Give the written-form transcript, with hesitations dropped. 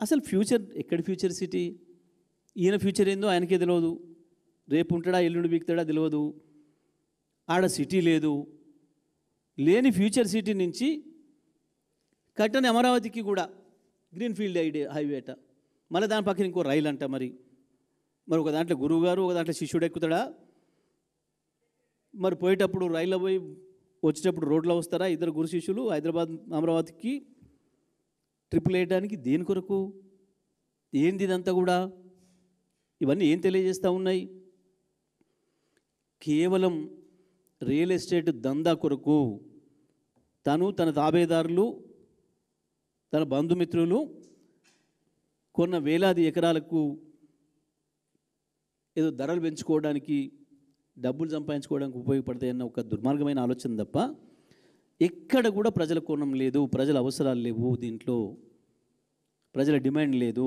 అసలు ఫ్యూచర్ ఎక్కడి future city? ఈయన ఫ్యూచర్ ఏందో ఆయనకే తెలియదు. రేపు ఉంటాడా ఎల్లుండి బీక్తాడా తెలియదు. ఆడ సిటీ లేదు. లేని ఫ్యూచర్ సిటీ నుంచి కట్టని అమరావతికి కూడా గ్రీన్ఫీల్డ్ హైవే అట, మళ్ళీ దాని పక్కన ఇంకో రైలు అంట. మరి ఒక దాంట్లో గురువు గారు, ఒక దాంట్లో శిష్యుడు ఎక్కుతాడా? మరి పోయేటప్పుడు రైల్లో పోయి వచ్చేటప్పుడు రోడ్లో వస్తారా ఇద్దరు గురు శిష్యులు హైదరాబాద్ అమరావతికి ట్రిపుల్ వేయడానికి? దేని కొరకు? ఏంది ఇదంతా కూడా? ఇవన్నీ ఏం తెలియజేస్తూ ఉన్నాయి? కేవలం రియల్ ఎస్టేట్ దందా కొరకు తను, తన తాబేదారులు, తన బంధుమిత్రులు కొన్న వేలాది ఎకరాలకు ఏదో ధరలు పెంచుకోవడానికి, డబ్బులు సంపాదించుకోవడానికి ఉపయోగపడతాయన్న ఒక దుర్మార్గమైన ఆలోచన తప్ప ఎక్కడ కూడా ప్రజల కోణం లేదు, ప్రజల అవసరాలు లేవు, దీంట్లో ప్రజల డిమాండ్ లేదు.